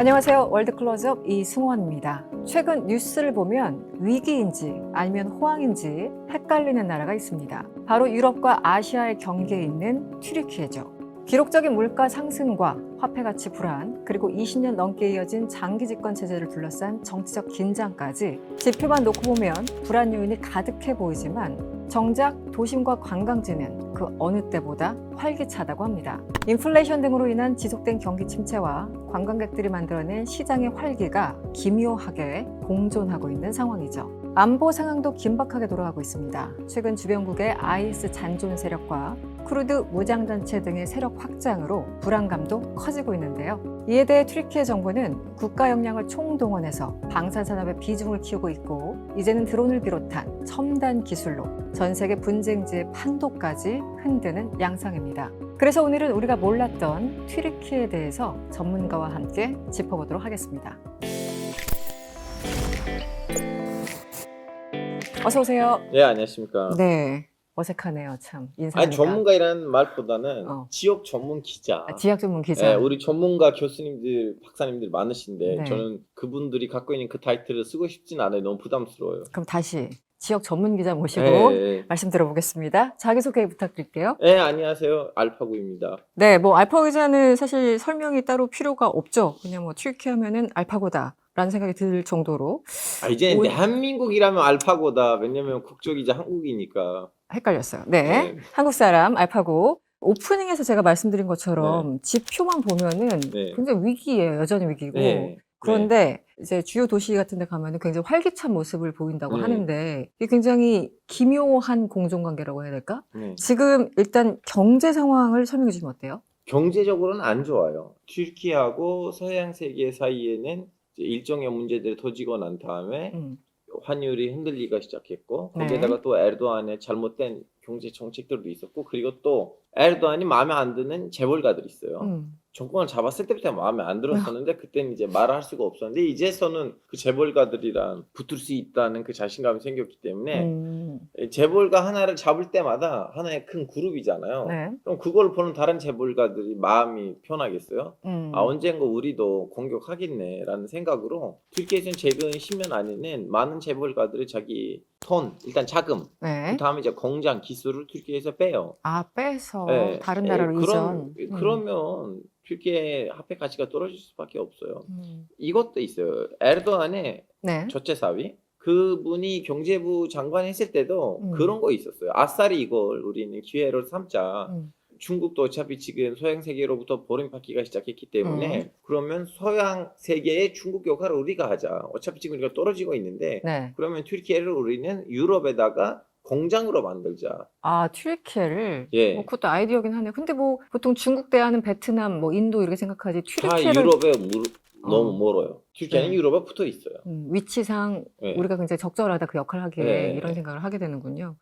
안녕하세요. 월드클로즈업 이승원입니다. 최근 뉴스를 보면 위기인지 아니면 호황인지 헷갈리는 나라가 있습니다. 바로 유럽과 아시아의 경계에 있는 튀르키예죠. 기록적인 물가 상승과 화폐 가치 불안, 그리고 20년 넘게 이어진 장기 집권 체제를 둘러싼 정치적 긴장까지 지표만 놓고 보면 불안 요인이 가득해 보이지만 정작 도심과 관광지는 그 어느 때보다 활기차다고 합니다. 인플레이션 등으로 인한 지속된 경기 침체와 관광객들이 만들어낸 시장의 활기가 기묘하게 공존하고 있는 상황이죠. 안보 상황도 긴박하게 돌아가고 있습니다. 최근 주변국의 IS 잔존 세력과 쿠르드 무장단체 등의 세력 확장으로 불안감도 커지고 있는데요. 이에 대해 튀르키예 정부는 국가 역량을 총동원해서 방산산업의 비중을 키우고 있고, 이제는 드론을 비롯한 첨단 기술로 전 세계 분쟁지의 판도까지 흔드는 양상입니다. 그래서 오늘은 우리가 몰랐던 튀르키예에 대해서 전문가와 함께 짚어보도록 하겠습니다. 어서 오세요. 네, 안녕하십니까. 네, 어색하네요, 참. 아니, 인사하니까. 전문가이라는 말보다는 지역 전문 기자. 지학 전문 기자. 네, 우리 전문가 교수님들, 박사님들 많으신데 네. 저는 그분들이 갖고 있는 그 타이틀을 쓰고 싶진 않아요. 너무 부담스러워요. 그럼 다시 지역 전문 기자 모시고 네, 말씀 들어보겠습니다. 자기소개 부탁드릴게요. 네, 안녕하세요. 알파고입니다. 네, 뭐 알파고 기자는 사실 설명이 따로 필요가 없죠. 그냥 뭐 튀르키예 하면은 알파고다 라는 생각이 들 정도로 이제 오- 대한민국이라면 알파고다. 왜냐면 국적이 이제 한국이니까. 헷갈렸어요. 네, 네. 한국 사람 알파고. 오프닝에서 제가 말씀드린 것처럼 지표만 보면은 네. 굉장히 위기예요. 여전히 위기고. 네. 그런데 이제 주요 도시 같은 데 가면은 굉장히 활기찬 모습을 보인다고 네. 하는데 이게 굉장히 기묘한 공존관계라고 해야 될까? 네. 지금 일단 경제 상황을 설명해 주시면 어때요? 경제적으로는 안 좋아요. 튀르키예하고 서양 세계 사이에는 이제 일정의 문제들이 터지고 난 다음에 환율이 흔들리기 시작했고, 네. 거기에다가 또 에르도안의 잘못된 경제 정책들도 있었고, 그리고 또 에르도안이 마음에 안 드는 재벌가들이 있어요. 정권을 잡았을 때부터 마음에 안 들었었는데 그때는 이제 말을 할 수가 없었는데 이제서는 그 재벌가들이랑 붙을 수 있다는 그 자신감이 생겼기 때문에 재벌가 하나를 잡을 때마다 하나의 큰 그룹이잖아요. 네. 그럼 그걸 보는 다른 재벌가들이 마음이 편하겠어요? 아, 언젠가 우리도 공격하겠네라는 생각으로 튀르키예에서는 최근 10년 안에는 많은 재벌가들이 자기 돈, 일단 자금, 네. 그 다음에 이제 공장, 기술을 튀르키예에서 빼요. 아, 빼서 네. 다른 나라로 이전. 그러면 튀르키예 화폐 가치가 떨어질 수밖에 없어요. 음. 이것도 있어요. 에르도안의 네. 저체사위, 그분이 경제부 장관 했을 때도 그런 거 있었어요. 아싸리 이걸 우리는 기회로 삼자. 중국도 어차피 지금 서양 세계로부터 버림받기가 시작했기 때문에 그러면 서양 세계의 중국 역할을 우리가 하자. 어차피 지금 우리가 떨어지고 있는데 네. 그러면 튀르키예를 우리는 유럽에다가 공장으로 만들자. 아, 튀르키예를. 예. 뭐 그것도 아이디어긴 하네요. 근데 뭐 보통 중국 대하는 베트남, 뭐 인도 이렇게 생각하지 다 튀르키예를 유럽에 너무 멀어요. 튀르키예는 네. 유럽에 붙어 있어요. 위치상 예. 우리가 굉장히 적절하다 그 역할을 하기에 네. 이런 생각을 하게 되는군요.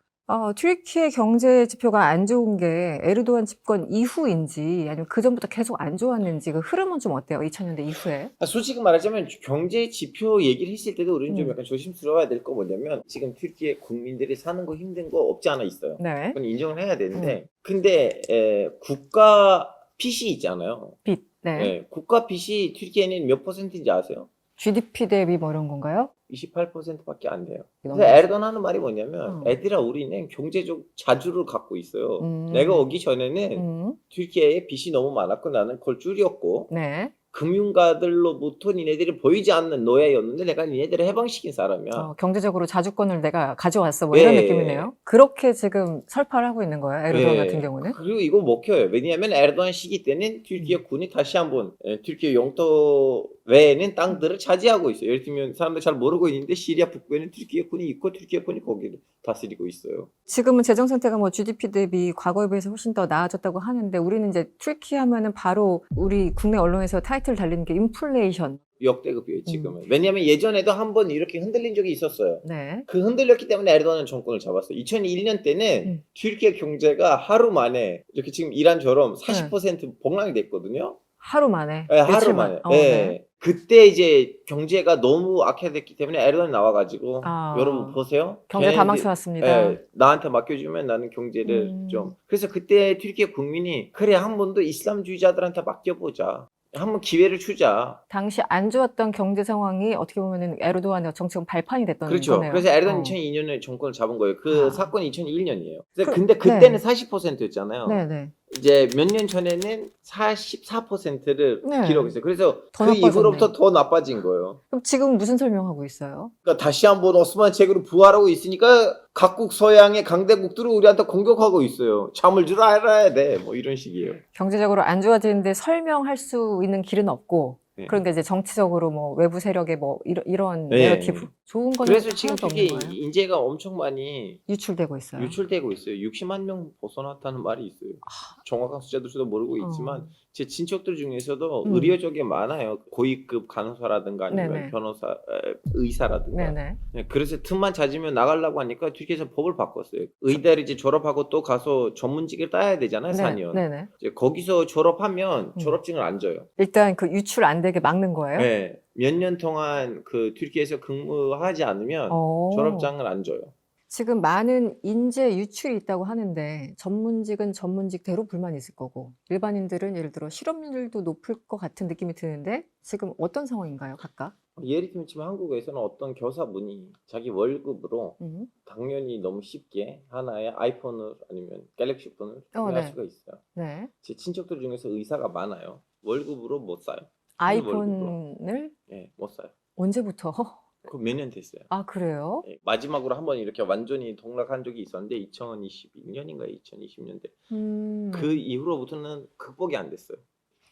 튀르키예 경제 지표가 안 좋은 게 에르도안 집권 이후인지 아니면 그 전부터 계속 안 좋았는지 그 흐름은 좀 어때요? 2000년대 이후에? 솔직히 말하자면 경제 지표 얘기를 했을 때도 우리는 좀 약간 조심스러워야 될 거 뭐냐면 지금 튀르키예 국민들이 사는 거 힘든 거 없지 않아 있어요. 네. 그건 인정을 해야 되는데 근데 국가 빚이 있잖아요. 빚. 네. 국가 빚이 튀르키예는 몇 %인지 아세요? GDP 대비 뭐 이런 건가요? 28%밖에 안 돼요. 그래서 너무 에르도안 하는 말이 뭐냐면 애들아 우리는 경제적 자주를 갖고 있어요. 내가 오기 전에는 튀르키예에 빚이 너무 많았고 나는 그걸 줄였고 네. 금융가들로부터 니네들이 보이지 않는 노예였는데 내가 니네들을 해방시킨 사람이야. 경제적으로 자주권을 내가 가져왔어. 뭐 이런 느낌이네요. 그렇게 지금 설파를 하고 있는 거예요. 에르도안 같은 경우는. 그리고 이거 먹혀요. 왜냐하면 에르도안 시기 때는 튀르키예 군이 다시 한번 튀르키예 영토 외에는 땅들을 차지하고 있어요. 예를 들면 사람들 잘 모르고 있는데 시리아 북부에는 튀르키예 군이 있고 튀르키예 군이 거기를 다스리고 있어요. 지금은 재정 상태가 뭐 GDP 대비 과거에 비해서 훨씬 더 나아졌다고 하는데 우리는 이제 튀르키예 하면은 바로 우리 국내 언론에서 타이틀 달리는 게 인플레이션. 역대급이에요 지금은. 왜냐하면 예전에도 한번 이렇게 흔들린 적이 있었어요. 네. 그 흔들렸기 때문에 에르도안은 정권을 잡았어요. 2001년 때는 튀르키예 경제가 하루 만에 이렇게 지금 이란처럼 40% 폭락이 됐거든요. 하루 만에. 네, 하루 만에. 네. 그때 이제 경제가 너무 악화됐기 때문에 에르도안이 나와가지고 여러분 보세요. 경제 다 망쳐놨습니다. 나한테 맡겨주면 나는 경제를 좀. 그래서 그때 튀르키예 국민이 그래 한 번 더 이슬람주의자들한테 맡겨보자. 한번 기회를 주자. 당시 안 좋았던 경제 상황이 어떻게 보면은 에르도안의 정치적 발판이 됐던 그렇죠. 거네요. 그래서 에르도안이 2002년에 정권을 잡은 거예요. 그 아. 사건이 2001년이에요. 그- 근데 그때는 네. 40%였잖아요. 네네. 이제 몇 년 전에는 44%를 네. 기록했어요. 그래서 더 그 나빠졌네. 이후로부터 더 나빠진 거예요. 그럼 지금 무슨 설명하고 있어요? 그러니까 다시 한번 오스만 제국으로 부활하고 있으니까 각국 서양의 강대국들을 우리한테 공격하고 있어요. 잠을 줄 알아야 돼. 뭐 이런 식이에요. 경제적으로 안 좋아지는데 설명할 수 있는 길은 없고, 네. 그러니까 이제 정치적으로 뭐 외부 세력의 뭐 이런 네. 내러티브 좋은 거는 그래서 지금 하나도 되게 없는 거예요. 인재가 엄청 많이 유출되고 있어요. 유출되고 있어요. 60만 명 벗어났다는 말이 있어요. 정확한 숫자도 모르고 있지만 제 친척들 중에서도 의료 쪽에 많아요. 고위급 간호사라든가 아니면 네네. 변호사, 의사라든가. 네네. 네, 그래서 틈만 찾으면 나가려고 하니까 튀기에서 법을 바꿨어요. 의대를 이제 졸업하고 또 가서 전문직을 따야 되잖아요. 4년. 네네. 이제 거기서 졸업하면 졸업증을 안 줘요. 일단 그 유출 안 되게 막는 거예요? 네, 몇 년 동안 그 튀르키예에서 근무하지 않으면 졸업장을 안 줘요. 지금 많은 인재 유출이 있다고 하는데 전문직은 전문직대로 불만이 있을 거고 일반인들은 예를 들어 실업률도 높을 것 같은 느낌이 드는데 지금 어떤 상황인가요, 각각? 예를 들면 지금 한국에서는 어떤 교사분이 자기 월급으로 당연히 너무 쉽게 하나의 아이폰을 아니면 갤럭시 폰을 구매할 네. 수가 있어요. 네. 제 친척들 중에서 의사가 많아요. 월급으로 못 사요. 아이폰을 네, 못 사요. 언제부터? 그 몇 년 됐어요. 아, 그래요? 네, 마지막으로 한번 이렇게 완전히 동락한 적이 있었는데 2022년인가 2020년대. 그 이후로부터는 극복이 안 됐어요.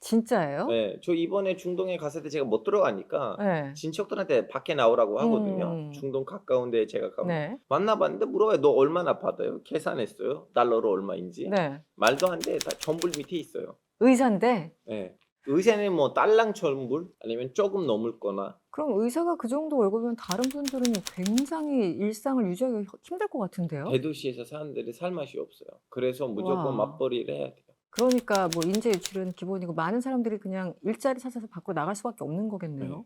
진짜예요? 네, 저 이번에 중동에 갔을 때 제가 못 들어가니까 네. 친척들한테 밖에 나오라고 하거든요. 중동 가까운 데 제가 가면 네. 만나봤는데 물어봐요. 너 얼마나 받아요? 계산했어요. 달러로 얼마인지. 네. 말도 안 돼. 다 전불 밑에 있어요. 의사인데 네. 의사는 뭐 달랑 전불 아니면 조금 넘을 거나. 그럼 의사가 그 정도 월급이면 다른 분들은 굉장히 일상을 유지하기 힘들 것 같은데요? 대도시에서 사람들이 살 맛이 없어요. 그래서 무조건 와. 맞벌이를 해야 돼요. 그러니까 뭐 인재 유출은 기본이고 많은 사람들이 그냥 일자리 찾아서 밖으로 나갈 수밖에 없는 거겠네요. 네.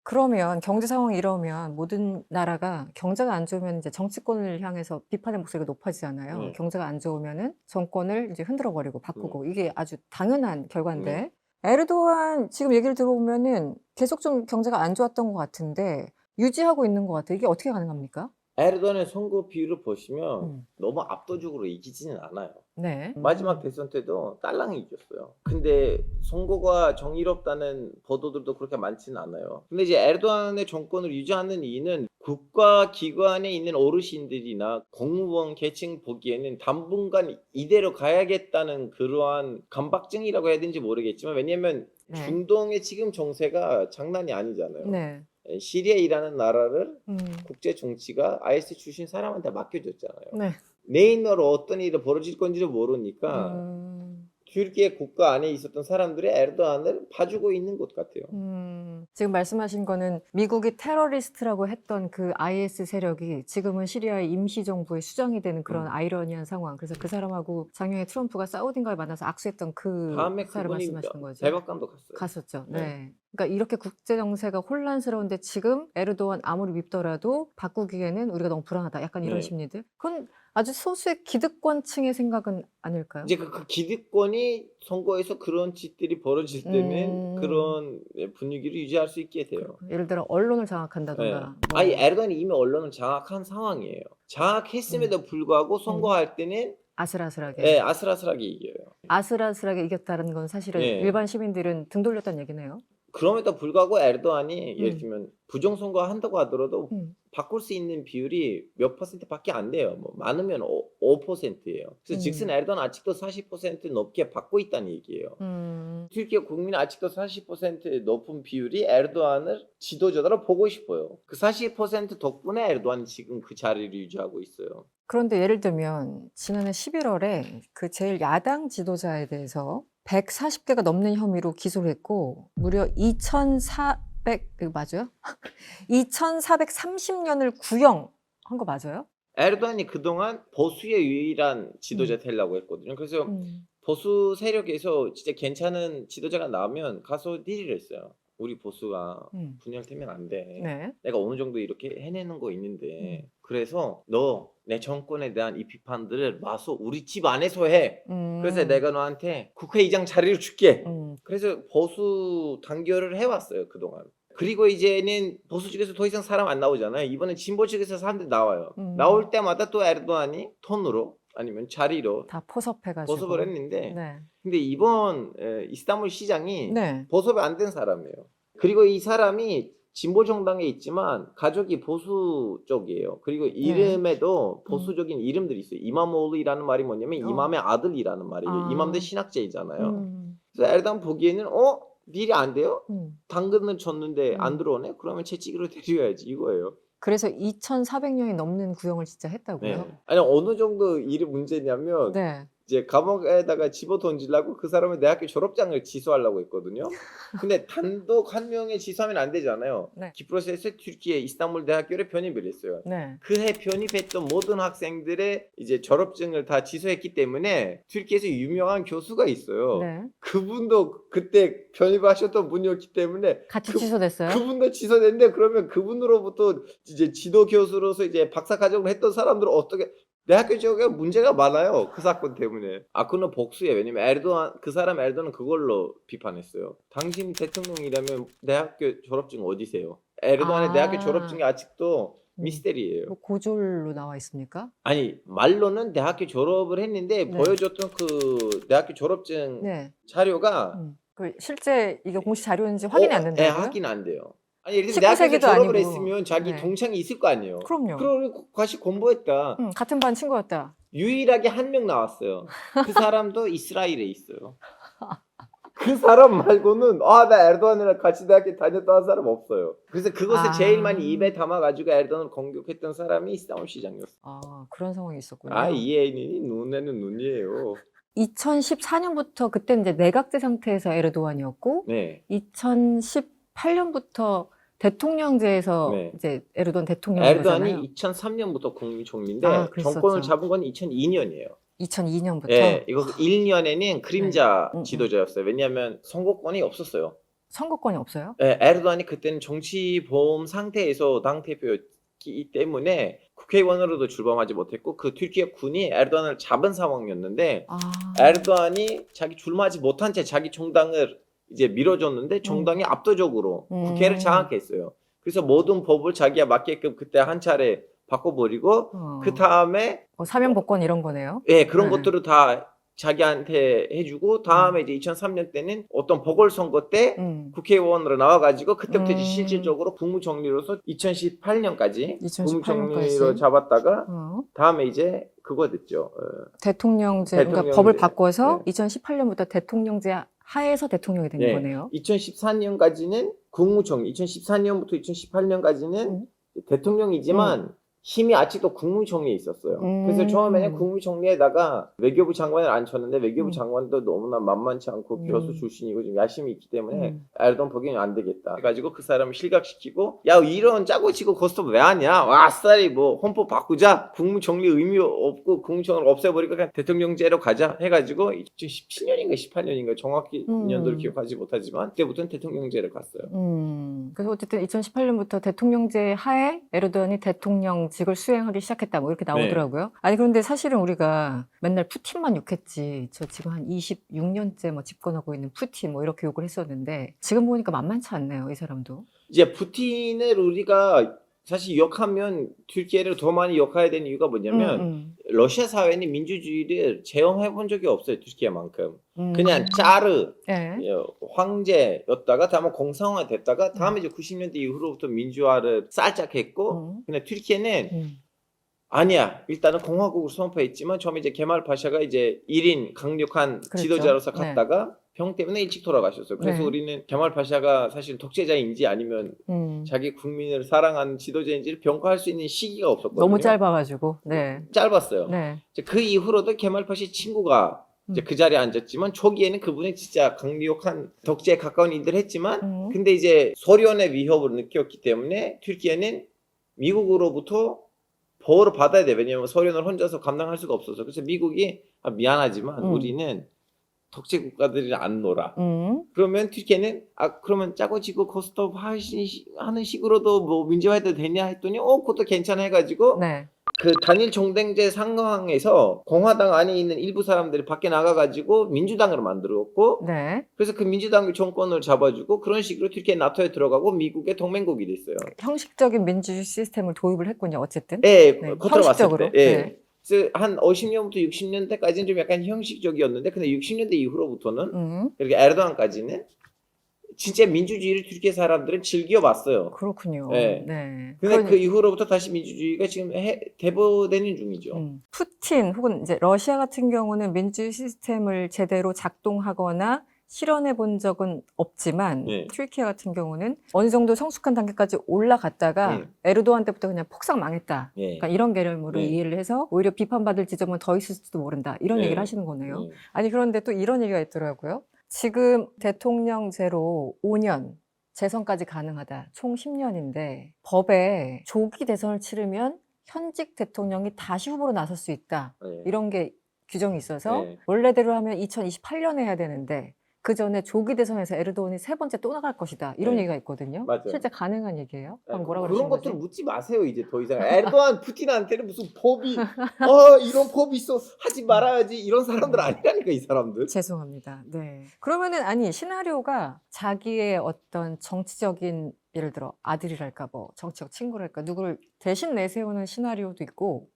그러면 경제 상황이 이러면 모든 나라가 경제가 안 좋으면 이제 정치권을 향해서 비판의 목소리가 높아지잖아요. 네. 경제가 안 좋으면은 정권을 이제 흔들어 버리고 바꾸고 이게 아주 당연한 결과인데 네. 에르도안 지금 얘기를 들어보면은 계속 좀 경제가 안 좋았던 것 같은데 유지하고 있는 것 같아요. 이게 어떻게 가능합니까? 에르도안의 선거 비율을 보시면 음. 너무 압도적으로 이기지는 않아요. 네. 마지막 대선 때도 딸랑이 이겼어요. 근데 선거가 정의롭다는 보도들도 그렇게 많지는 않아요. 근데 이제 에르도안의 정권을 유지하는 이유는 국가 기관에 있는 어르신들이나 공무원 계층 보기에는 당분간 이대로 가야겠다는 그러한 강박증이라고 해야 되는지 모르겠지만 왜냐면 네. 중동의 지금 정세가 장난이 아니잖아요. 네. 시리아이라는 나라를 음. 국제 정치가 IS 출신 사람한테 맡겨줬잖아요. 네. 내일로 어떤 일이 벌어질 건지도 모르니까 튀르키예 국가 안에 있었던 사람들이 에르도안을 봐주고 있는 것 같아요. 지금 말씀하신 거는 미국이 테러리스트라고 했던 그 IS 세력이 지금은 시리아의 임시정부의 수장이 되는 그런 아이러니한 상황. 그래서 그 사람하고 작년에 트럼프가 사우디인가에 만나서 악수했던 그 다음에 사를 그분이 말씀하시는 거죠. 백악관도 갔어요. 갔었죠. 네. 네. 그러니까 이렇게 국제 정세가 혼란스러운데 지금 에르도안 아무리 밉더라도 바꾸기에는 우리가 너무 불안하다. 약간 이런 네. 심리들. 그건 아주 소수의 기득권층의 생각은 아닐까요? 이제 그 기득권이 선거에서 그런 짓들이 벌어질 때는 그런 분위기를 유지할 수 있게 돼요. 예를 들어 언론을 네. 장악한다던가. 뭐. 아니 에르도안이 이미 언론을 장악한 상황이에요. 장악했음에도 불구하고 선거할 때는 아슬아슬하게. 네, 아슬아슬하게 이겨요. 아슬아슬하게 이겼다는 건 사실은 네. 일반 시민들은 등 돌렸다는 얘기네요. 그럼에도 불구하고 에르도안이 예를 들면 부정선거 한다고 하더라도 바꿀 수 있는 비율이 몇 %밖에 안 돼요. 뭐 많으면 5%예요. 그래서 즉슨 에르도안 아직도 40% 넘게 받고 있다는 얘기예요. 튀르키예 국민이 아직도 40% 높은 비율이 에르도안을 지도자로 보고 싶어요. 그 40% 덕분에 에르도안이 지금 그 자리를 유지하고 있어요. 그런데 예를 들면 지난해 11월에 그 제일 야당 지도자에 대해서 140개가 넘는 혐의로 기소를 했고 무려 2,400 이거 맞아요? 2,430년을 구형한 거 맞아요? 에르도안이 그동안 보수의 유일한 지도자 되려고 했거든요. 그래서 보수 세력에서 진짜 괜찮은 지도자가 나오면 가서 딜을 했어요. 우리 보수가 분열되면 안 돼. 네. 내가 어느 정도 이렇게 해내는 거 있는데 그래서 너 내 정권에 대한 이 비판들을 마소 우리 집 안에서 해. 그래서 내가 너한테 국회의장 자리를 줄게. 그래서 보수 단결을 해왔어요 그동안. 그리고 이제는 보수 측에서 더 이상 사람 안 나오잖아요. 이번에 진보 측에서 사람들이 나와요. 나올 때마다 또 에르도안이 톤으로 아니면 자리로 다 포섭해가지고. 보섭을 했는데 네. 근데 이번 이스탄불 시장이 네. 보섭이 안 된 사람이에요. 그리고 이 사람이 진보 정당에 있지만 가족이 보수 쪽이에요. 그리고 이름에도 보수적인 이름들이 있어요. 이마모르이라는 말이 뭐냐면 이맘의 아들이라는 말이에요. 이맘도 신학자이잖아요. 그래서 에르도안 보기에는 딜이 안 돼요? 당근을 줬는데 안 들어오네? 그러면 채찍으로 때려야지 이거예요. 그래서 2,400명이 넘는 구형을 진짜 했다고요? 네. 아니 어느 정도 일이 문제냐면 네. 이제 감옥에다가 집어 던지려고 그 사람의 대학교 졸업장을 취소하려고 했거든요. 근데 단독 한 명의 취소하면 안 되잖아요. 네. 키프로스에서 튀르키예 이스탄불 대학교를 편입을 했어요. 네. 그해 편입했던 모든 학생들의 이제 졸업증을 다 취소했기 때문에 튀르키예에서 유명한 교수가 있어요. 네. 그분도 그때 편입하셨던 분이었기 때문에 같이 취소됐어요? 그분도 취소됐는데 그러면 그분으로부터 이제 지도 교수로서 이제 박사 과정을 했던 사람들은 어떻게 대학교 쪽에 문제가 많아요. 그 사건 때문에. 그거는 복수예요. 왜냐면 에르도안 그 사람 에르도안은 그걸로 비판했어요. 당신 대통령이라면 대학교 졸업증 어디세요? 에르도안의 대학교 졸업증이 아직도 미스테리예요. 뭐 고졸로 나와 있습니까? 아니 말로는 대학교 졸업을 했는데 보여줬던 그 대학교 졸업증 자료가 그 실제 이게 공식 자료인지 확인이 안 된다고요? 네, 확인 안 돼요. 아니 예를 들면 대학교 졸업을 했으면 자기 동창이 있을 거 아니에요. 그럼요. 그러고 같이 공부했다. 같은 반 친구였다. 유일하게 한 명 나왔어요. 그 사람도 이스라엘에 있어요. 그 사람 말고는 나 에르도안이랑 같이 대학교 다녔다는 사람 없어요. 그래서 그것을 제일 많이 입에 담아가지고 에르도안을 공격했던 사람이 이스탄불 시장이었어요. 그런 상황이 있었군요. 이 애인이 눈에는 눈이에요. 2014년부터 그때 이제 내각제 상태에서 에르도안이었고, 2018년부터 대통령제에서 이제 에르도안 대통령이잖아요. 에르도안이 2003년부터 국무총리인데 정권을 잡은 건 2002년이에요. 2002년부터. 네, 이거 1년에는 그림자 지도자였어요. 왜냐하면 선거권이 없었어요. 선거권이 없어요? 네, 에르도안이 그때는 정치 보험 상태에서 당 대표였기 때문에 국회의원으로도 출범하지 못했고 그 튀르키예 군이 에르도안을 잡은 상황이었는데 에르도안이 자기 출마하지 못한 채 자기 정당을 이제 밀어줬는데 정당이 압도적으로 국회를 장악했어요. 그래서 모든 법을 자기가 맞게끔 그때 한 차례 바꿔버리고 그 다음에 사면 복권 이런 거네요. 네, 그런 것들을 다 자기한테 해주고 다음에 이제 2003년 때는 어떤 보궐선거 때 국회의원으로 나와가지고 그때부터 이제 실질적으로 국무총리로서 2018년까지 국무총리로 잡았다가 다음에 이제 그거 됐죠. 대통령제, 그러니까 법을 바꿔서 2018년부터 대통령제 하에서 대통령이 된 거네요. 2014년까지는 국무총리, 2014년부터 2018년까지는 대통령이지만 힘이 아직도 국무총리에 있었어요. 그래서 처음에는 국무총리에다가 외교부 장관을 앉혔는데 외교부 장관도 너무나 만만치 않고 교수 출신이고 좀 야심이 있기 때문에 에르도안 보기에는 안 되겠다. 그래가지고 그 사람을 실각시키고 야 이런 짜고 치고 고스톱 왜 하냐? 아싸리 뭐 헌법 바꾸자. 국무총리 의미 없고 국무총리를 없애버리고 그냥 대통령제로 가자 해가지고 2017년인가 18년인가 정확히 년도를 기억하지 못하지만 그때부터는 대통령제로 갔어요. 그래서 어쨌든 2018년부터 대통령제 하에 에르도안이 대통령직을 수행하기 시작했다 뭐 이렇게 나오더라고요. 아니 그런데 사실은 우리가 맨날 푸틴만 욕했지 저 지금 한 26년째 뭐 집권하고 있는 푸틴 뭐 이렇게 욕을 했었는데 지금 보니까 만만치 않네요 이 사람도. 이제 푸틴을 우리가 사실 욕하면 튀르키예를 더 많이 욕해야 되는 이유가 뭐냐면 러시아 사회는 민주주의를 체험해 본 적이 없어요. 튀르키예만큼. 그냥 짜르 황제였다가 다음에 공산화 됐다가 다음에 이제 90년대 이후로부터 민주화를 살짝 했고 근데 튀르키예는 아니야. 일단은 공화국을 선포했지만 처음에 이제 케말 파샤가 이제 1인 강력한 지도자로서 갔다가 병 때문에 일찍 돌아가셨어요. 그래서 우리는 케말 파샤가 사실 독재자인지 아니면 자기 국민을 사랑하는 지도자인지를 평가할 수 있는 시기가 없었거든요. 너무 짧아가지고. 짧았어요. 이제 그 이후로도 케말 파샤의 친구가 이제 그 자리에 앉았지만 초기에는 그분이 진짜 강력한 독재에 가까운 일들을 했지만 근데 이제 소련의 위협을 느꼈기 때문에 튀르키예는 미국으로부터 보호를 받아야 돼. 왜냐하면 소련을 혼자서 감당할 수가 없어서. 그래서 미국이 미안하지만 우리는 독재 국가들이 안 놀아. 그러면 튀르키예는 그러면 짜고 치고 고스톱 하는 식으로도 뭐 민주화해도 되냐 했더니 그것도 괜찮아 해가지고 그 단일 종den제 상황에서 공화당 안에 있는 일부 사람들이 밖에 나가가지고 민주당으로 만들었고, 네. 그래서 그 민주당이 정권을 잡아주고 그런 식으로 튀르키예 나토에 들어가고 미국의 동맹국이 됐어요. 형식적인 민주주의 시스템을 도입을 했군요. 어쨌든. 예, 네. 겉으로 봤을 형식적으로. 때. 예. 네. 그래서 한 50년부터 60년대까지는 좀 약간 형식적이었는데, 근데 60년대 이후로부터는 그렇게 에르도안까지는 진짜 민주주의를 튀르키예 사람들은 즐겨봤어요. 그렇군요. 예. 네. 근데 그 이후로부터 다시 민주주의가 지금 대보되는 중이죠. 푸틴 혹은 이제 러시아 같은 경우는 민주주의 시스템을 제대로 작동하거나 실현해 본 적은 없지만 네. 튀르키예 같은 경우는 어느 정도 성숙한 단계까지 올라갔다가 에르도안 때부터 그냥 폭삭 망했다. 네. 그러니까 이런 개념으로 네. 이해를 해서 오히려 비판받을 지점은 더 있을지도 모른다. 이런 네. 얘기를 하시는 거네요. 네. 아니 그런데 또 이런 얘기가 있더라고요. 지금 대통령제로 5년 재선까지 가능하다. 총 10년인데 법에 조기 대선을 치르면 현직 대통령이 다시 후보로 나설 수 있다. 네. 이런 게 규정이 있어서 네. 원래대로 하면 2028년에 해야 되는데 그 전에 조기 대선에서 에르도안이 세 번째 또 나갈 것이다. 이런 네. 얘기가 있거든요. 맞아요. 실제 가능한 얘기예요? 방금 뭐라 그런 그러신 것들 거지? 묻지 마세요. 이제 더 이상 에르도안 푸틴한테는 무슨 법이 이런 법이 있어 하지 말아야지 이런 사람들 아니라니까 이 사람들. 죄송합니다. 네. 그러면은 아니 시나리오가 자기의 어떤 정치적인 예를 들어 아들이랄까 뭐 정치적 친구랄까 누구를 대신 내세우는 시나리오도 있고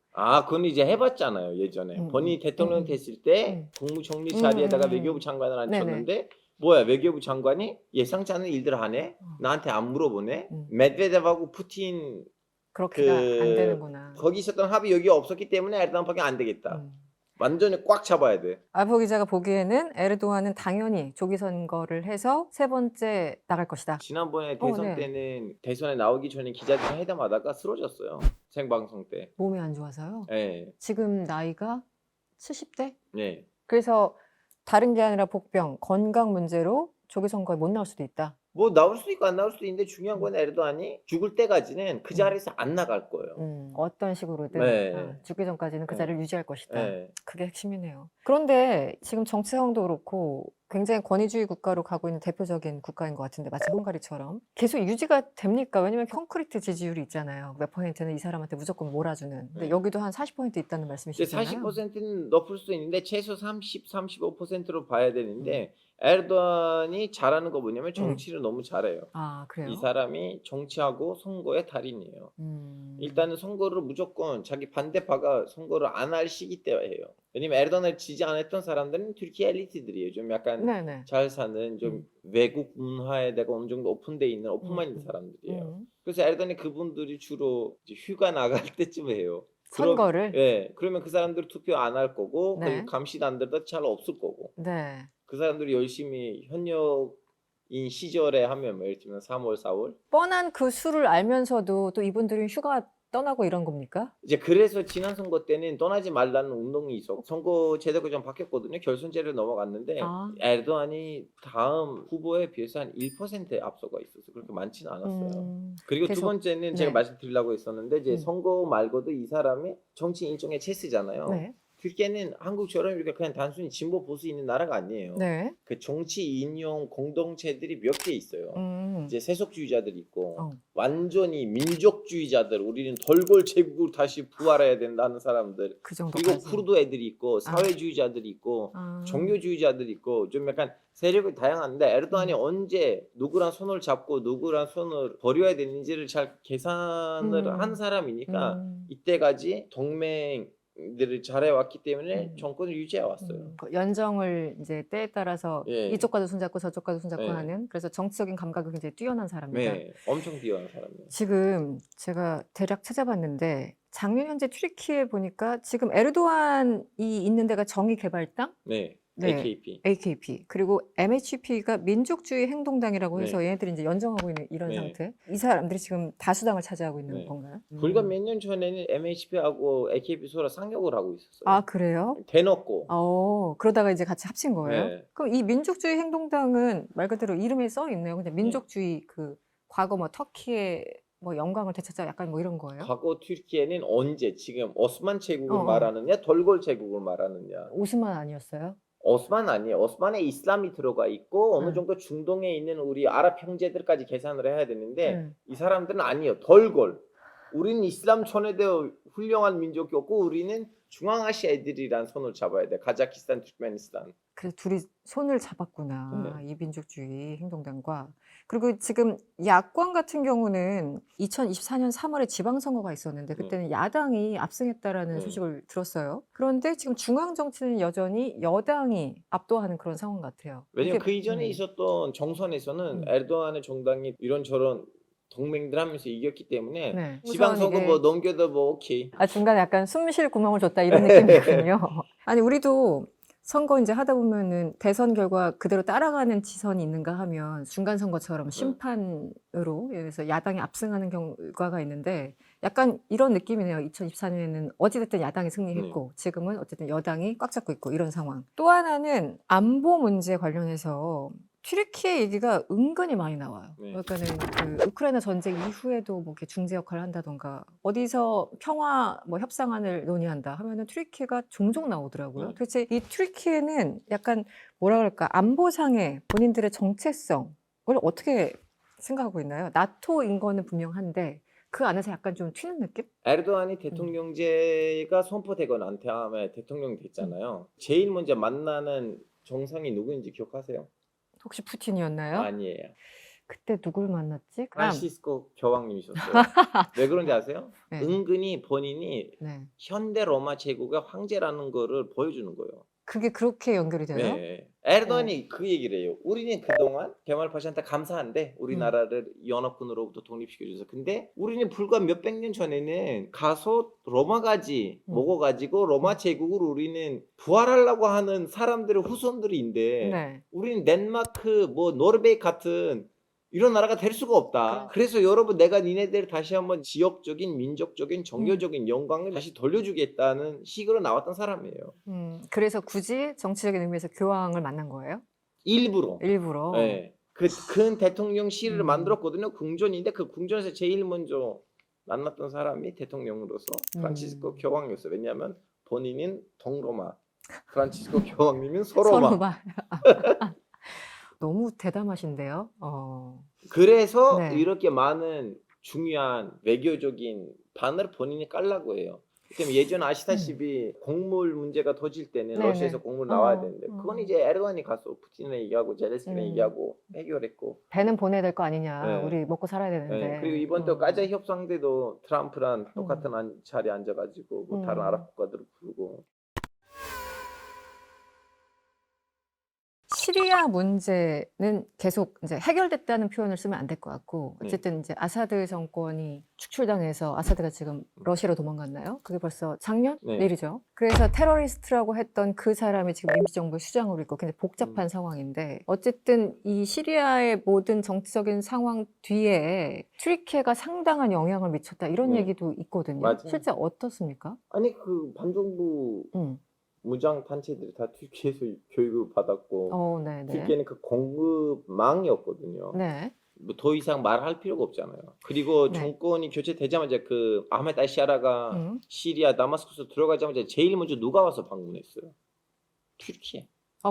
그건 이제 해봤잖아요. 예전에 버니 대통령 됐을 때 국무총리 자리에다가 외교부 장관을 앉혔는데 뭐야, 외교부 장관이 예상치 않은 일들 하네? 나한테 안 물어보네? 메드베데브하고 푸틴 그렇게가 안 되는구나. 거기 있었던 합의 여기 없었기 때문에 에르도안밖에 안 되겠다. 완전히 꽉 잡아야 돼. 알보 기자가 보기에는 에르도안은 당연히 조기 선거를 해서 세 번째 나갈 것이다. 지난번에 대선 네. 때는 대선에 나오기 전에 기자들이랑 회담하다가 쓰러졌어요. 생방송 때. 몸이 안 좋아서요? 네. 지금 나이가 70대? 네. 그래서 다른 게 아니라 복병, 건강 문제로 조기 선거에 못 나올 수도 있다. 뭐 나올 수도 있고 안 나올 수도 있는데 중요한 건 에르도안이 죽을 때까지는 그 자리에서 안 나갈 거예요. 어떤 식으로든 네. 죽기 전까지는 그 자리를 유지할 것이다. 네. 그게 핵심이네요. 그런데 지금 정치 상황도 그렇고 굉장히 권위주의 국가로 가고 있는 대표적인 국가인 것 같은데 마치 헝가리처럼 계속 유지가 됩니까? 왜냐면 콘크리트 지지율이 있잖아요. 몇 %는 이 사람한테 무조건 몰아주는. 근데 네. 여기도 한 40% 있다는 말씀이시잖아요. 40%는 높을 수 있는데 최소 30, 35%로 봐야 되는데 에르도안이 잘하는 거 뭐냐면 정치를 너무 잘해요. 그래요? 이 사람이 정치하고 선거의 달인이에요. 일단은 선거를 무조건 자기 반대파가 선거를 안 할 시기 때 해요. 왜냐면 에르도안을 지지 않았던 사람들은 튀르키예 엘리트들이에요. 좀 약간 네네. 잘 사는 좀 외국 문화에다가 어느 정도 오픈돼 있는 오픈 마인드 사람들이에요. 그래서 에르도안이 그분들이 주로 이제 휴가 나갈 때쯤 해요. 선거를? 예. 그러면 그 사람들 투표 안 할 거고 네. 그리고 감시단들도 잘 없을 거고. 네. 그 사람들이 열심히 현역인 시절에 하면 뭐 예를 들면 3월, 4월 뻔한 그 수를 알면서도 또 이분들은 휴가 떠나고 이런 겁니까? 이제 그래서 지난 선거 때는 떠나지 말라는 운동이 있었고 선거 제도가 좀 바뀌었거든요. 결선제를 넘어갔는데 에르도안이 다음 후보에 비해서 한 1% 앞서가 있어서 그렇게 많지는 않았어요. 그리고 두 번째는 제가 말씀드리려고 했었는데 이제 선거 말고도 이 사람이 정치 일종의 체스잖아요. 네. 튀르키예는 한국처럼 이렇게 그냥 단순히 진보 보수 있는 나라가 아니에요. 네. 그 정치 인용 공동체들이 몇 개 있어요. 이제 세속주의자들이 있고 완전히 민족주의자들, 우리는 덜골 제국으로 다시 부활해야 된다는 사람들. 그 정도까지. 그리고 쿠르드 애들이 있고 사회주의자들이 있고 종교주의자들이 있고 좀 약간 세력이 다양한데 에르도안이 언제 누구랑 손을 잡고 누구랑 손을 버려야 되는지를 잘 계산을 한 사람이니까 이때까지 동맹들을 잘해왔기 때문에 정권을 유지해왔어요. 연정을 이제 때에 따라서 예. 이쪽과도 손잡고 저쪽과도 손잡고 예. 하는 그래서 정치적인 감각이 굉장히 뛰어난 사람이다. 네, 엄청 뛰어난 사람이에요. 지금 제가 대략 찾아봤는데 작년 현재 튀르키예 보니까 지금 에르도안이 있는 데가 정의개발당? 네, 네. AKP 그리고 MHP가 민족주의 행동당이라고 해서 얘네들이 이제 연정하고 있는 이런 상태. 이 사람들이 지금 다수당을 차지하고 있는 건가요? 불과 몇 년 전에는 MHP하고 AKP 서로 상역을 하고 있었어요. 그래요? 대놓고. 그러다가 이제 같이 합친 거예요? 네. 그럼 이 민족주의 행동당은 말 그대로 이름에 써 있네요. 근데 민족주의 그 과거 뭐 터키의 뭐 영광을 되찾자 약간 뭐 이런 거예요? 과거 튀르키예는 언제 지금 오스만 제국을 말하느냐, 덜골 제국을 말하느냐. 오스만 아니었어요? 오스만 아니에요. 오스만에 이슬람이 들어가 있고 어느 정도 중동에 있는 우리 아랍 형제들까지 계산을 해야 되는데 이 사람들은 아니에요. 덜골. 우리는 이슬람 천에도 훌륭한 민족이었고 우리는 중앙아시아 애들이란 손을 잡아야 돼. 카자흐스탄, 투르크메니스탄. 그래서 둘이 손을 잡았구나. 네. 이민족주의 행동당과. 그리고 지금 야권 같은 경우는 2024년 3월에 지방선거가 있었는데 그때는 야당이 압승했다라는 네. 소식을 들었어요. 그런데 지금 중앙 정치는 여전히 여당이 압도하는 그런 상황 같아요. 왜냐면 이게 그 이전에 있었던 정선에서는 에르도안의 정당이 이런저런 동맹들 하면서 이겼기 때문에 네. 지방선거 우선 뭐 이게 넘겨도 뭐 오케이. 중간에 약간 숨 쉴 구멍을 줬다 이런 느낌이거든요. 아니 우리도 선거 이제 하다 보면은 대선 결과 그대로 따라가는 지선이 있는가 하면 중간 선거처럼 심판으로 예를 들어서 야당이 압승하는 결과가 있는데 약간 이런 느낌이네요. 2024년에는 어찌됐든 야당이 승리했고 지금은 어쨌든 여당이 꽉 잡고 있고 이런 상황. 또 하나는 안보 문제 관련해서 튀르키예 얘기가 은근히 많이 나와요. 네. 그러니까는 그 우크라이나 전쟁 이후에도 뭐 이렇게 중재 역할을 한다던가 어디서 평화 뭐 협상안을 논의한다 하면은 튀르키예가 종종 나오더라고요. 도대체 이 튀르키예는 약간 뭐라 그럴까 안보상의 본인들의 정체성을 어떻게 생각하고 있나요? 나토인 거는 분명한데 그 안에서 약간 좀 튀는 느낌? 에르도안이 대통령제가 선포되고 난 다음에 대통령이 됐잖아요. 제일 먼저 만나는 정상이 누구인지 기억하세요? 혹시 푸틴이었나요? 아니에요. 그때 누굴 만났지? 프란시스코 교황님이셨어요. 왜 그런지 아세요? 네. 은근히 본인이 네. 현대 로마 제국의 황제라는 거를 보여주는 거예요. 그게 그렇게 연결이 돼요? 네. 에르도안이 그 얘기를 해요. 우리는 그동안 개말 파샤한테 감사한데 우리나라를 연합군으로부터 독립시켜줘서. 근데 우리는 불과 몇백 년 전에는 가서 로마까지 먹어가지고 로마 제국을 우리는 부활하려고 하는 사람들의 후손들인데 네. 우리는 덴마크, 뭐 노르웨이 같은 이런 나라가 될 수가 없다. 그래서 여러분 내가 니네들 다시 한번 지역적인, 민족적인, 종교적인 영광을 다시 돌려주겠다는 식으로 나왔던 사람이에요. 그래서 굳이 정치적인 의미에서 교황을 만난 거예요? 일부러. 일부러? 네. 그 큰 대통령실을 만들었거든요. 궁전인데 그 궁전에서 제일 먼저 만났던 사람이 대통령으로서 프란치스코 교황이었어요. 왜냐하면 본인은 동로마, 프란치스코 교황님은 소로마. 서로만. 너무 대담하신데요. 그래서 네. 이렇게 많은 중요한 외교적인 반을 본인이 깔라고 해요. 그럼 예전 아시다시피 곡물 문제가 터질 때는 네네. 러시아에서 곡물 나와야 되는데 그건 이제 에르도안이 가서 푸틴이랑 얘기하고 제레스키랑 얘기하고 해결했고. 배는 보내야 될 거 아니냐. 네. 우리 먹고 살아야 되는데. 네. 그리고 이번 또 가자 협상 때도 트럼프랑 똑같은 자리에 앉아가지고 뭐 다른 아랍 국가들을 부르고. 시리아 문제는 계속 이제 해결됐다는 표현을 쓰면 안 될 것 같고 어쨌든 이제 아사드 정권이 축출당해서 아사드가 지금 러시아로 도망갔나요? 그게 벌써 작년 일이죠. 그래서 테러리스트라고 했던 그 사람이 지금 임시정부의 수장으로 있고 굉장히 복잡한 상황인데 어쨌든 이 시리아의 모든 정치적인 상황 뒤에 튀르키예가 상당한 영향을 미쳤다 이런 얘기도 있거든요. 맞아요. 실제 어떻습니까? 아니 그 반정부 무장 단체들이 다 튀르키예에서 교육을 받았고 튀르키예는 그 공급망이었거든요. 네. 뭐 더 이상 말할 필요가 없잖아요. 그리고 정권이 교체되자마자 그 아흐메드 알샤라가 시리아 다마스커스 들어가자마자 제일 먼저 누가 와서 방문했어요? 튀르키예.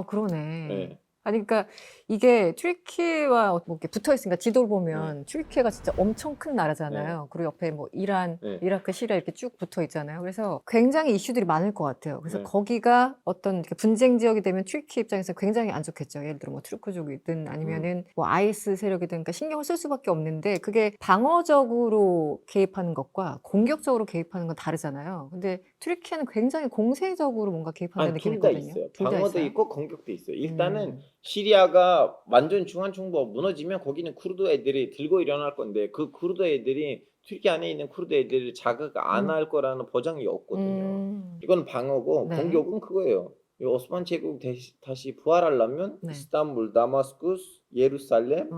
그러네. 네. 아니 그러니까 이게 튀르키예와 뭐 이렇게 붙어 있으니까 지도를 보면 튀르키예가 진짜 엄청 큰 나라잖아요. 그리고 옆에 뭐 이란, 이라크, 시리아 이렇게 쭉 붙어 있잖아요. 그래서 굉장히 이슈들이 많을 것 같아요. 그래서 거기가 어떤 이렇게 분쟁 지역이 되면 튀르키예 입장에서 굉장히 안 좋겠죠. 예를 들어 뭐 투르크족이든 아니면은 뭐 아이스 세력이든 그러니까 신경을 쓸 수밖에 없는데 그게 방어적으로 개입하는 것과 공격적으로 개입하는 건 다르잖아요. 근데 튀르키예는 굉장히 공세적으로 뭔가 개입하는 느낌이 둘 다 있거든요. 있어요. 둘다 방어도 있어요? 있고 공격도 있어요. 일단은 시리아가 완전 중앙정부가 무너지면 거기는 쿠르드 애들이 들고 일어날 건데 그 쿠르드 애들이 튀르키예 안에 있는 쿠르드 애들을 자극 안 할 거라는 보장이 없거든요. 이건 방어고 공격은 그거예요. 이 오스만 제국 다시 부활하려면 이스탄불, 다마스쿠스, 예루살렘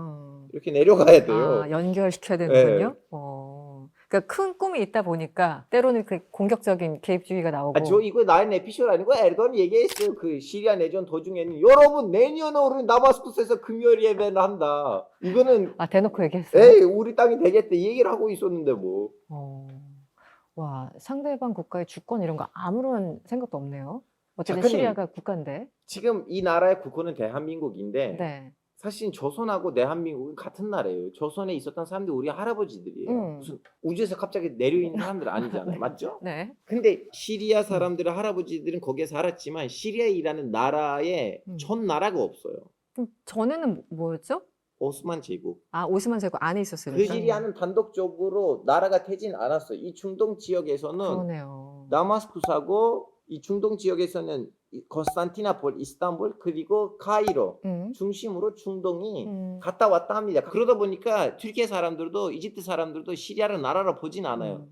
이렇게 내려가야 돼요. 연결시켜야 되는군요. 그러니까 큰 꿈이 있다 보니까 때로는 그 공격적인 개입주의가 나오고. 저 이거 나의 에피소드 아니고 에르도안이 얘기했어요. 그 시리아 내전 도중에는 여러분 내년에 우리 다마스쿠스에서 금요일 예배를 한다. 이거는 대놓고 얘기했어요? 에이 우리 땅이 되겠다 이 얘기를 하고 있었는데 뭐. 와 상대방 국가의 주권 이런 거 아무런 생각도 없네요. 어쨌든 작가님, 시리아가 국가인데. 지금 이 나라의 국호는 대한민국인데 사실 조선하고 대한민국은 같은 나라예요. 조선에 있었던 사람들이 우리 할아버지들이에요. 무슨 우주에서 갑자기 내려있는 사람들 아니잖아요. 맞죠? 네. 근데 시리아 사람들의 할아버지들은 거기에 살았지만 시리아이라는 나라에 전 나라가 없어요. 그럼 전에는 뭐였죠? 오스만 제국. 아, 오스만 제국 안에 그 있었으니까. 시리아는 단독적으로 나라가 되진 않았어요. 이 중동 지역에서는 그러네요. 다마스쿠스하고 이 중동 지역에서는 konstantinopol, 이스탄불 그리고 카이로 중심으로 중동이 갔다 왔다 합니다. 그러다 보니까 튀르키예 사람들도 이집트 사람들도 시리아를 나라로 보진 않아요.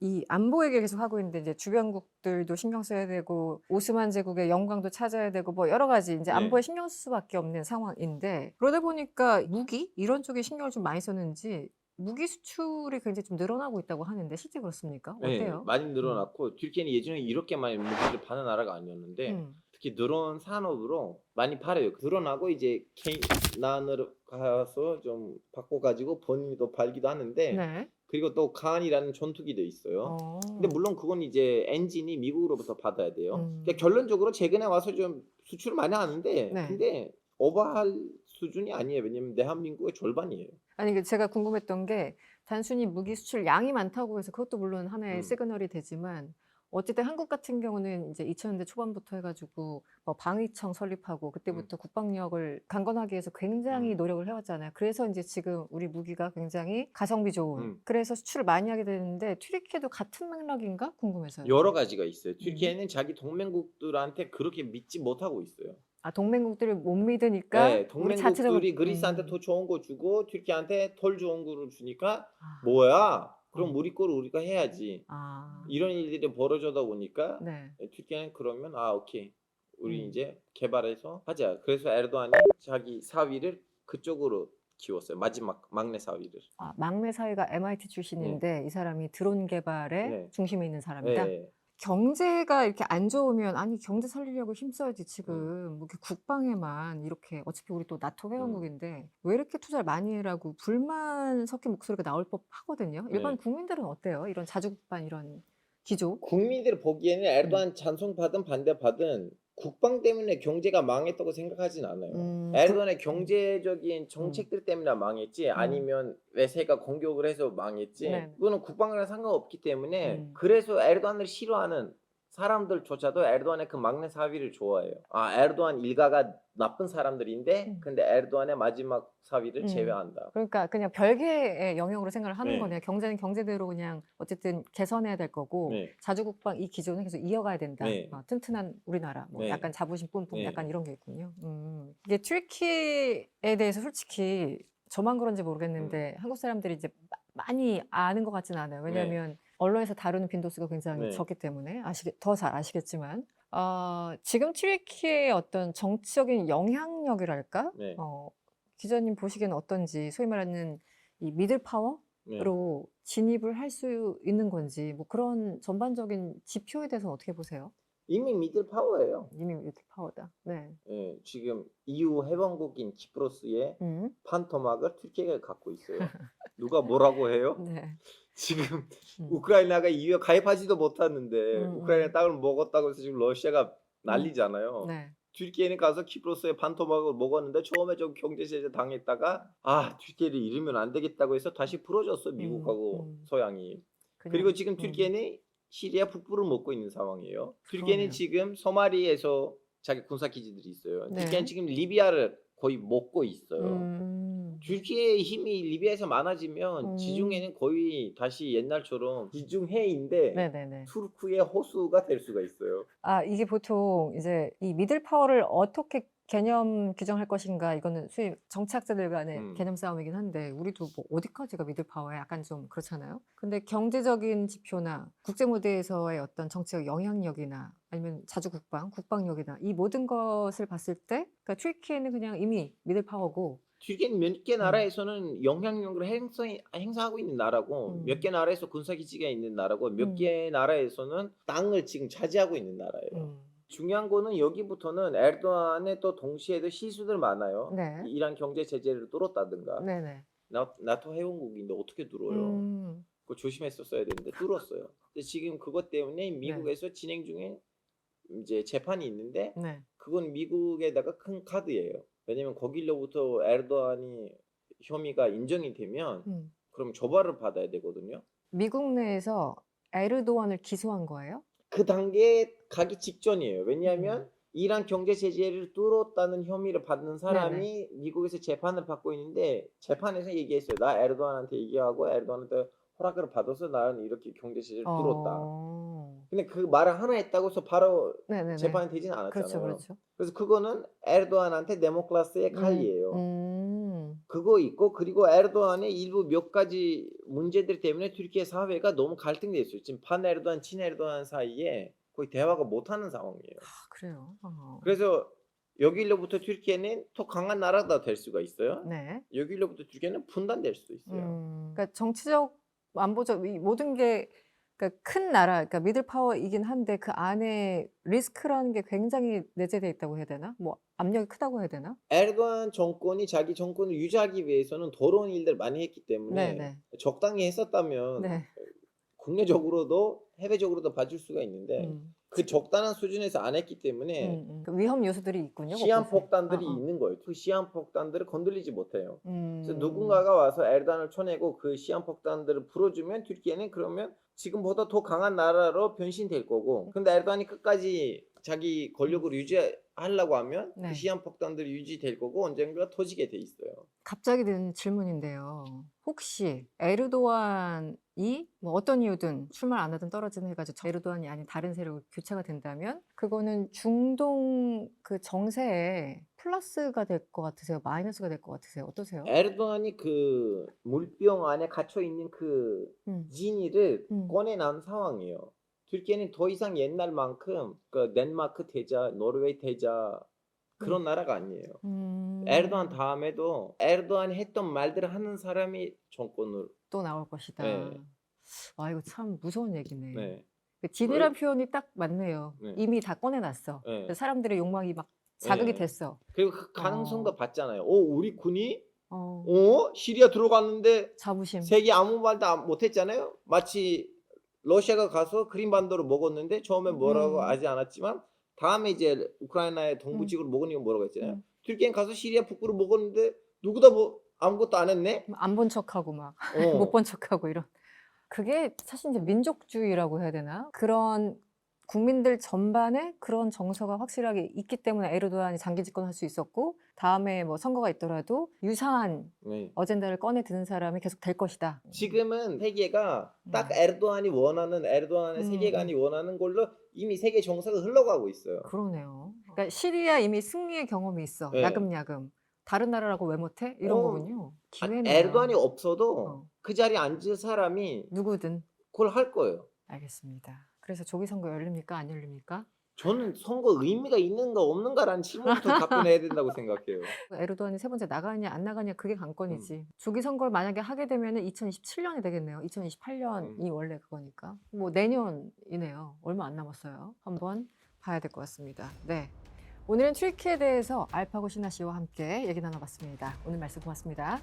이 안보 얘기를 계속 하고 있는데 이제 주변국들도 신경 써야 되고 오스만 제국의 영광도 찾아야 되고 뭐 여러 가지 이제 안보에 신경 쓸 수밖에 없는 상황인데 그러다 보니까 무기 이런 쪽에 신경을 좀 많이 썼는지 무기 수출이 굉장히 좀 늘어나고 있다고 하는데 실제 그렇습니까? 어때요? 네, 많이 늘어났고 튀르키예는 예전에 이렇게 많이 무기를 파는 나라가 아니었는데 특히 드론 산업으로 많이 팔아요. 드론하고 이제 케이난으로 가서 좀 바꿔가지고 본인도 팔기도 하는데 네. 그리고 또 칸이라는 전투기도 있어요. 근데 물론 그건 이제 엔진이 미국으로부터 받아야 돼요. 그러니까 결론적으로 최근에 와서 좀 수출을 많이 하는데 근데 오버할 수준이 아니에요. 왜냐면 대한민국의 절반이에요. 아니 제가 궁금했던 게 단순히 무기 수출 양이 많다고 해서 그것도 물론 하나의 시그널이 되지만 어쨌든 한국 같은 경우는 이제 2000년대 초반부터 해가지고 뭐 방위청 설립하고 그때부터 국방력을 강건하기 위해서 굉장히 노력을 해왔잖아요. 그래서 이제 지금 우리 무기가 굉장히 가성비 좋은 그래서 수출을 많이 하게 되는데 튀르키예도 같은 맥락인가 궁금해서요. 여러 가지가 있어요. 튀르키예는 자기 동맹국들한테 그렇게 믿지 못하고 있어요. 아, 동맹국들을 못 믿으니까 네, 동맹국들이 그리스한테 더 좋은 거 주고 튀르키예한테 덜 좋은 거를 주니까 뭐야? 그럼 우리 거를 우리가 해야지. 이런 일들이 벌어져다 보니까 튀르키예는 그러면 오케이. 우리 이제 개발해서 하자. 그래서 에르도안이 자기 사위를 그쪽으로 키웠어요. 마지막 막내 사위를. 아, 막내 사위가 MIT 출신인데 이 사람이 드론 개발의 중심에 있는 사람이다. 경제가 이렇게 안 좋으면 아니 경제 살리려고 힘써야지 지금 뭐 이렇게 국방에만 이렇게 어차피 우리 또 나토 회원국인데 왜 이렇게 투자를 많이 해라고 불만 섞인 목소리가 나올 법하거든요. 일반 국민들은 어때요? 이런 자주국방 이런 기조? 국민들 보기에는 에르도안 찬송받은 반대받은 국방 때문에 경제가 망했다고 생각하진 않아요. 에르도안의 경제적인 정책들 때문에 망했지 아니면 외세가 공격을 해서 망했지 그거는 국방이랑 상관없기 때문에 그래서 에르도안을 싫어하는 사람들조차도 에르도안의 그 막내 사위를 좋아해요. 아, 에르도안 일가가 나쁜 사람들인데 근데 에르도안의 마지막 사위를 제외한다. 그러니까 그냥 별개의 영역으로 생각을 하는 거네요. 경제는 경제대로 그냥 어쨌든 개선해야 될 거고 자주국방 이 기조는 계속 이어가야 된다. 튼튼한 우리나라, 뭐 약간 자부심 뿜뿜 약간 이런 게 있군요. 이게 튀르키예에 대해서 솔직히 저만 그런지 모르겠는데 한국 사람들이 이제 많이 아는 것 같지는 않아요. 왜냐하면 언론에서 다루는 빈도수가 굉장히 적기 때문에 더 잘 아시겠지만 지금 튀르키예의 어떤 정치적인 영향력이랄까? 기자님 보시기에는 어떤지 소위 말하는 이 미들 파워로 진입을 할 수 있는 건지 뭐 그런 전반적인 지표에 대해서는 어떻게 보세요? 이미 미들 파워예요. 이미 미들 파워다. 네. 지금 EU 회원국인 키프로스의 판토막을 튀르키예가 갖고 있어요. 누가 뭐라고 해요? 지금 우크라이나가 EU에 가입하지도 못하는데 우크라이나 땅을 먹었다고 해서 지금 러시아가 난리잖아요. 튀르키예는 가서 키프로스의 판토막을 먹었는데 처음에 좀 경제 제재 당했다가 튀르키예를 잃으면 안 되겠다고 해서 다시 풀어줬어 미국하고 서양이. 그리고 지금 튀르키예는 시리아 북부를 먹고 있는 상황이에요. 튀르키예는 지금 소마리에서 자기 군사 기지들이 있어요. 튀르키예는 지금 리비아를 거의 먹고 있어요. 튀르키예의 힘이 리비아에서 많아지면 지중해는 거의 다시 옛날처럼 지중해인데 투르크의 호수가 될 수가 있어요. 이게 보통 이제 이 미들 파워를 어떻게 개념 규정할 것인가 이거는 수입 정치학자들 간의 개념 싸움이긴 한데 우리도 뭐 어디까지가 미들 파워야 약간 좀 그렇잖아요. 근데 경제적인 지표나 국제 무대에서의 어떤 정치적 영향력이나 아니면 자주국방, 국방력이나 이 모든 것을 봤을 때 그러니까 튀르키예는 그냥 이미 미들 파워고 튀르키예는 몇 개 나라에서는 영향력을 행사하고 있는 나라고 몇 개 나라에서 군사기지가 있는 나라고 몇 개 나라에서는 땅을 지금 차지하고 있는 나라예요. 중요한 거는 여기부터는 에르도안의 또 동시에도 실수들 많아요. 이란 경제 제재를 뚫었다든가 나토 회원국인데 어떻게 뚫어요? 그거 조심했었어야 되는데 뚫었어요. 근데 지금 그것 때문에 미국에서 진행 중에 이제 재판이 있는데 그건 미국에다가 큰 카드예요. 왜냐면 거기로부터 에르도안이 혐의가 인정이 되면 그럼 처벌을 받아야 되거든요. 미국 내에서 에르도안을 기소한 거예요? 그 단계에 가기 직전이에요. 왜냐하면 이란 경제 제재를 뚫었다는 혐의를 받는 사람이 미국에서 재판을 받고 있는데 재판에서 얘기했어요. 나 에르도안한테 얘기하고 에르도안한테 허락을 받아서 나는 이렇게 경제 제재를 뚫었다. 근데 그 말을 하나 했다고 해서 바로 네네네. 재판이 되지는 않았잖아요. 그렇죠, 그렇죠. 그래서 그거는 에르도안한테 데모크라스의 칼이에요. 그거 있고 그리고 에르도안의 일부 몇 가지 문제들 때문에 튀르키예 사회가 너무 갈등돼 있어요. 지금 판 에르도안, 친 에르도안 사이에 거의 대화가 못하는 상황이에요. 그래요. 그래서 여기로부터 튀르키예는 더 강한 나라가 될 수가 있어요. 네. 여기로부터 튀르키예는 분단될 수도 있어요. 그러니까 정치적, 안보적 이 모든 게 그러니까 큰 나라, 그러니까 미들 파워이긴 한데 그 안에 리스크라는 게 굉장히 내재돼 있다고 해야 되나? 뭐 압력이 크다고 해야 되나? 에르도안 정권이 자기 정권을 유지하기 위해서는 더러운 일들을 많이 했기 때문에 네네. 적당히 했었다면 네. 국내적으로도 해외적으로도 봐줄 수가 있는데 그 적당한 수준에서 안 했기 때문에 그 위험 요소들이 있군요. 시한폭탄들이 곳곳에. 있는 거예요. 그 시한폭탄들을 건드리지 못해요. 그래서 음. 누군가가 와서 에르도안을 쳐내고 그 시한폭탄들을 풀어주면 튀르키예는 그러면 지금보다 더 강한 나라로 변신될 거고, 근데 에르도안이 끝까지 자기 권력을 유지하려고 하면 네. 그 시한폭탄들이 유지될 거고 언젠가 터지게 돼 있어요. 갑자기 든 질문인데요. 혹시 에르도안이 뭐 어떤 이유든 출마를 안 하든 떨어지든 해가지고 에르도안이 아닌 다른 세력으로 교체가 된다면 그거는 중동 그 정세에 플러스가 될 것 같으세요? 마이너스가 될 것 같으세요? 어떠세요? 에르도안이 그 물병 안에 갇혀 있는 그 지니를 꺼내놓은 상황이에요. 튀르키예는 더 이상 옛날만큼 그 덴마크 대자, 노르웨이 대자 그런 나라가 아니에요. 에르도안 다음에도 에르도안이 했던 말들을 하는 사람이 정권을 또 나올 것이다. 네. 와, 이거 참 무서운 얘기네. 네. 그 진이란 표현이 딱 맞네요. 네. 이미 다 꺼내놨어. 네. 그래서 사람들의 욕망이 막 자극이 네. 됐어. 그리고 그 가능성도 봤잖아요. 우리 군이 어, 시리아 들어갔는데 자부심. 세계 아무 말도 못했잖아요. 마치 러시아가 가서 크림반도를 먹었는데 처음에 뭐라고 하지 않았지만 다음에 이제 우크라이나의 동부 지구를 먹으니까 뭐라고 했잖아요. 튀르키예는 가서 시리아 북부를 먹었는데 누구다 뭐 아무것도 안 했네. 안 본 척하고 막 못 본 척하고 이런. 그게 사실 이제 민족주의라고 해야 되나? 그런 국민들 전반에 그런 정서가 확실하게 있기 때문에 에르도안이 장기 집권할 수 있었고 다음에 뭐 선거가 있더라도 유사한 어젠다를 꺼내 드는 사람이 계속 될 것이다. 지금은 세계가 딱 에르도안이 원하는 에르도안의 세계관이 원하는 걸로 이미 세계 정서가 흘러가고 있어요. 그러네요. 그러니까 시리아 이미 승리의 경험이 있어. 네. 야금야금. 다른 나라라고 왜 못해? 이런 거군요. 기회네요. 에르도안이 없어도 그 자리에 앉을 사람이 누구든 그걸 할 거예요. 알겠습니다. 그래서 조기 선거 열립니까? 안 열립니까? 저는 선거 의미가 있는가 없는가라는 질문부터 답변해야 된다고 생각해요. 에르도안이 세 번째 나가냐 안 나가냐 그게 관건이지. 조기 선거를 만약에 하게 되면 2027년이 되겠네요. 2028년이 원래 그거니까. 뭐 내년이네요. 얼마 안 남았어요. 한번 봐야 될 것 같습니다. 네. 오늘은 튀르키예에 대해서 알파고 신하 씨와 함께 얘기 나눠봤습니다. 오늘 말씀 고맙습니다.